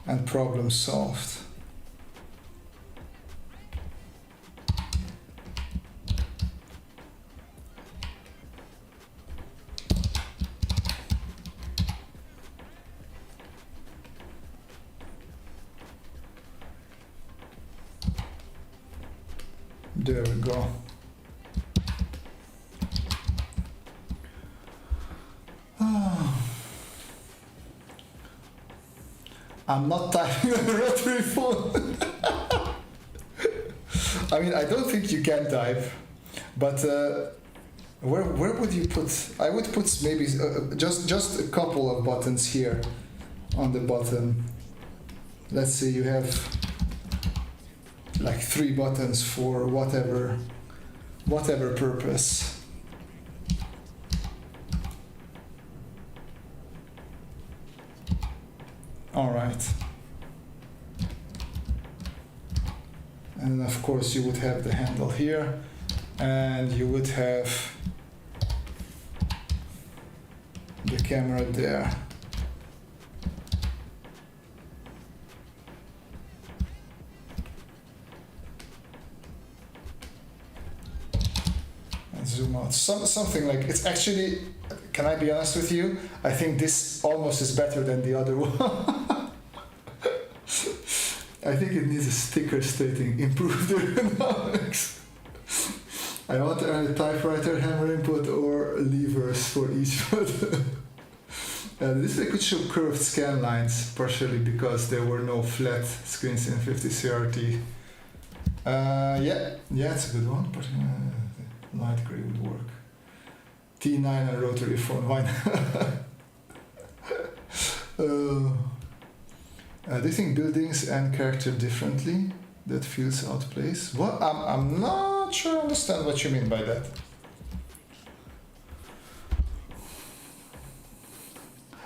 and problem solved. There we go. I'm not typing on the rotary phone. I mean, I don't think you can type, but where would you put? I would put maybe just a couple of buttons here on the bottom. Let's say you have like 3 buttons for whatever purpose. All right. And of course you would have the handle here, and you would have the camera there. And zoom out. Something like, it's actually, can I be honest with you? I think this almost is better than the other one. I think it needs a sticker stating improved ergonomics. I want to add a typewriter, hammer input, or levers for each button. This way could show curved scan lines, partially because there were no flat screens in 50 CRT. Yeah, it's a good one, but light grey would work. T9 and rotary phone, why not? Do you think buildings and character differently? That feels out of place. What? I'm not sure I understand what you mean by that.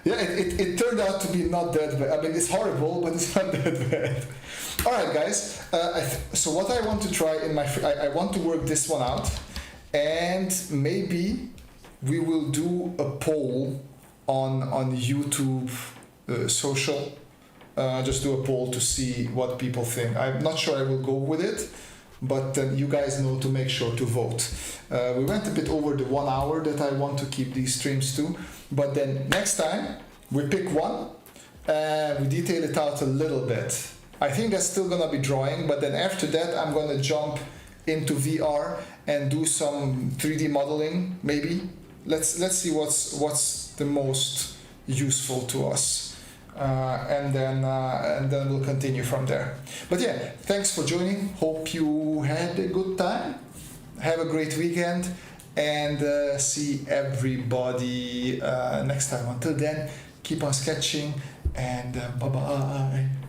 Yeah, it turned out to be not that bad. I mean, it's horrible, but it's not that bad. All right, guys. So what I want to try in my, I want to work this one out, and maybe we will do a poll on YouTube social. Just do a poll to see what people think. I'm not sure I will go with it, but you guys know to make sure to vote. We went a bit over the 1 hour that I want to keep these streams to, but then next time we pick one and we detail it out a little bit. I think that's still gonna be drawing, but then after that I'm gonna jump into VR and do some 3D modeling maybe. Let's see what's the most useful to us. And then we'll continue from there. But yeah, thanks for joining. Hope you had a good time. Have a great weekend, and see everybody next time. Until then, keep on sketching, and bye bye.